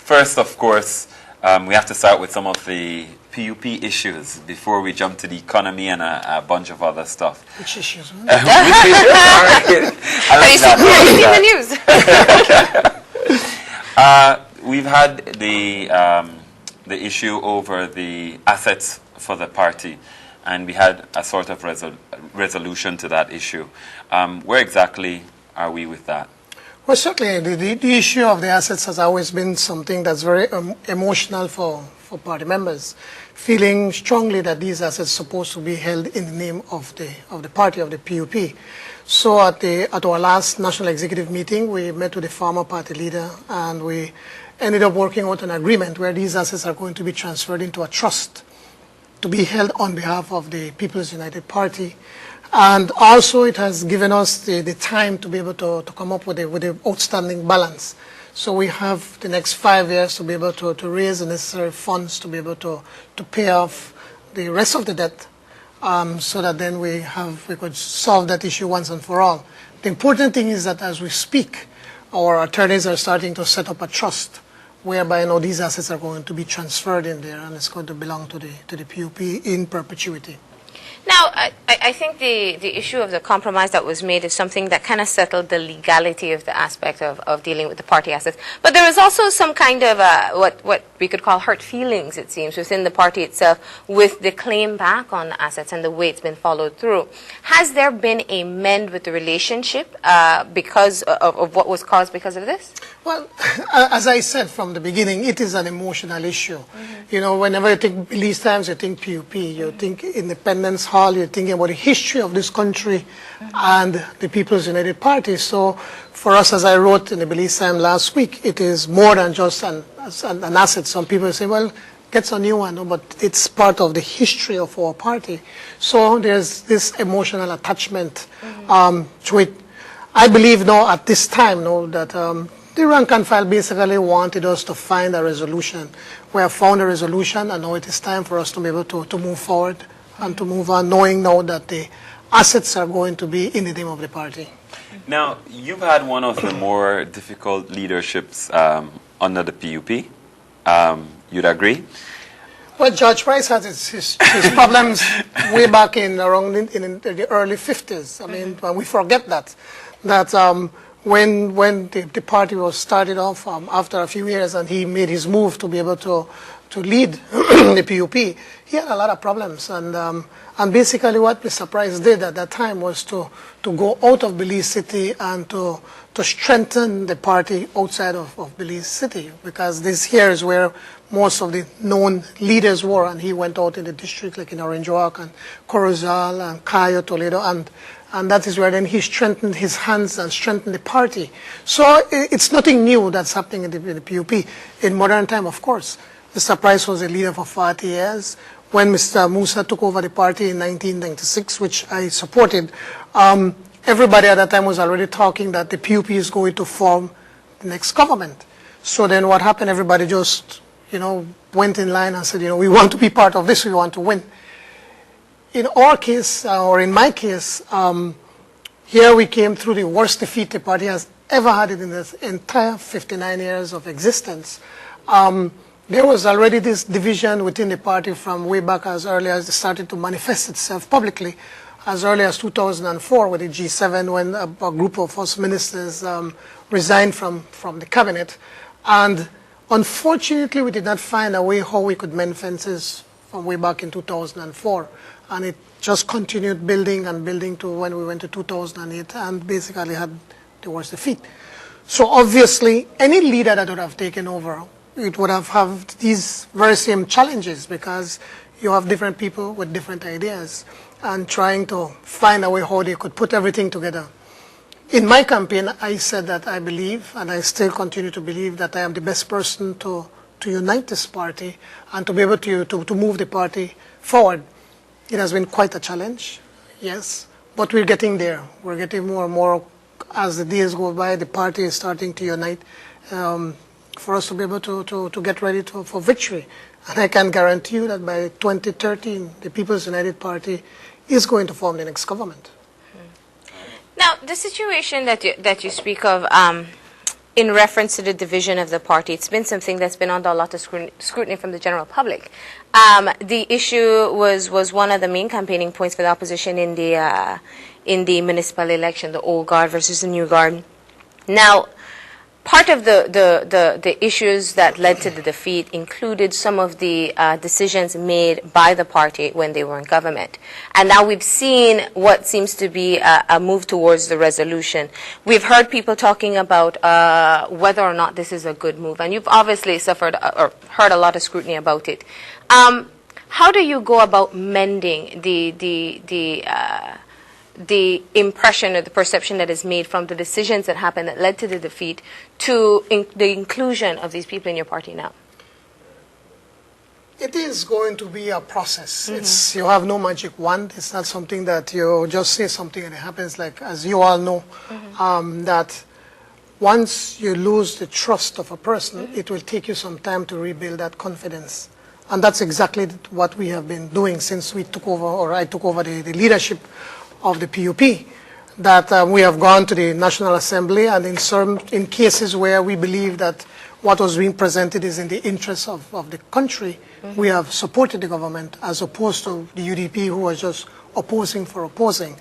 First, of course, we have to start with some of the PUP issues before we jump to the economy and a bunch of other stuff. Which issues? Which issues? We've had the issue over the assets for the party, and we had a sort of resolution to that issue. Where exactly are we with that? Well, certainly the issue of the assets has always been something that's very emotional for party members, feeling strongly that these assets are supposed to be held in the name of the party, of the PUP. So at our last national executive meeting, we met with the former party leader, and we ended up working out an agreement where these assets are going to be transferred into a trust to be held on behalf of the People's United Party. And also it has given us the time to be able to come up with the outstanding balance. So we have the next 5 years to be able to raise the necessary funds to be able to pay off the rest of the debt, so that then we could solve that issue once and for all. The important thing is that as we speak, our attorneys are starting to set up a trust whereby these assets are going to be transferred in there, and it's going to belong to the PUP in perpetuity. Now, I think the issue of the compromise that was made is something that kind of settled the legality of the aspect of dealing with the party assets. But there is also some kind of what we could call hurt feelings, it seems, within the party itself with the claim back on the assets and the way it's been followed through. Has there been a mend with the relationship because of what was caused because of this? Well, as I said from the beginning, it is an emotional issue. Mm-hmm. Whenever you think Belize Times, you think PUP, you think Independence Hall, you're thinking about the history of this country and the People's United Party. So for us, as I wrote in the Belize Times last week, it is more than just an asset. Some people say, well, get a new one, but it's part of the history of our party. So there's this emotional attachment to it. I believe now at this time that the rank and file basically wanted us to find a resolution. We have found a resolution, and now it is time for us to be able to move forward and to move on, knowing now that the assets are going to be in the name of the party. Now, you've had one of the more difficult leaderships under the PUP. You'd agree? Well, George Price had his problems way back in the early 50s. I mean, we forget that when the party was started off after a few years, and he made his move to be able to lead the PUP, he had a lot of problems. And basically what Mr. Price did at that time was to go out of Belize City and to strengthen the party outside of Belize City, because this here is where most of the known leaders were, and he went out in the district like in Orange Walk and Corozal and Cayo, Toledo, and that is where then he strengthened his hands and strengthened the party. So it's nothing new that's happening in the PUP. In modern time, of course, Mr. Price was a leader for 40 years. When Mr. Musa took over the party in 1996, which I supported, everybody at that time was already talking that the PUP is going to form the next government. So then what happened, everybody just, went in line and said, we want to be part of this, we want to win. In our case, or in my case, here we came through the worst defeat the party has ever had in its entire 59 years of existence. There was already this division within the party from way back as early as it started to manifest itself publicly, as early as 2004 with the G7, when a group of us ministers resigned from the cabinet. And unfortunately, we did not find a way how we could mend fences from way back in 2004. And it just continued building and building to when we went to 2008 and basically had the worst defeat. So obviously, any leader that would have taken over, it would have these very same challenges, because you have different people with different ideas and trying to find a way how they could put everything together. In my campaign, I said that I believe, and I still continue to believe, that I am the best person to unite this party and to be able to move the party forward. It has been quite a challenge, yes, but we're getting there. We're getting more and more as the days go by. The party is starting to unite. For us to be able to get ready for victory. And I can guarantee you that by 2013, the People's United Party is going to form the next government. Now, the situation that you speak of, in reference to the division of the party, it's been something that's been under a lot of scrutiny from the general public. The issue was one of the main campaigning points for the opposition in the municipal election, the old guard versus the new guard. Now, part of the issues that led to the defeat included some of the decisions made by the party when they were in government. And now we've seen what seems to be a move towards the resolution. We've heard people talking about whether or not this is a good move. And you've obviously suffered or heard a lot of scrutiny about it. How do you go about mending the impression or the perception that is made from the decisions that happened that led to the defeat to the inclusion of these people in your party now? It is going to be a process. You have no magic wand. It's not something that you just say something and it happens. Like, as you all know, that once you lose the trust of a person, it will take you some time to rebuild that confidence. And that's exactly what we have been doing since we took over, or I took over the leadership of the PUP, that we have gone to the National Assembly, and in cases where we believe that what was being presented is in the interest of the country, we have supported the government as opposed to the UDP who was just opposing for opposing.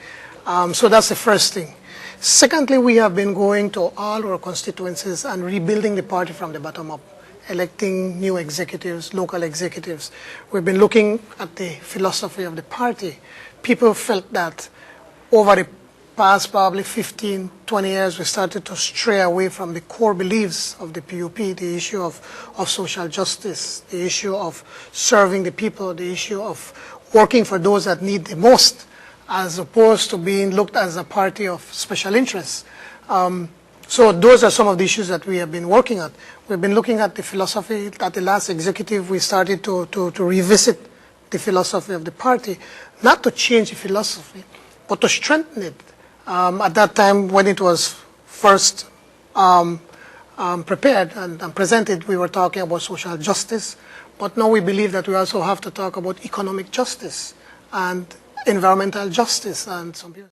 So that's the first thing. Secondly, we have been going to all our constituencies and rebuilding the party from the bottom up, electing new executives, local executives. We've been looking at the philosophy of the party. People felt that over the past probably 15, 20 years, we started to stray away from the core beliefs of the PUP, the issue of social justice, the issue of serving the people, the issue of working for those that need the most, as opposed to being looked as a party of special interests. So those are some of the issues that we have been working at. We've been looking at the philosophy. At the last executive, we started to revisit the philosophy of the party, not to change the philosophy, but to strengthen it. At that time, when it was first prepared and presented, we were talking about social justice. But now we believe that we also have to talk about economic justice and environmental justice and some people.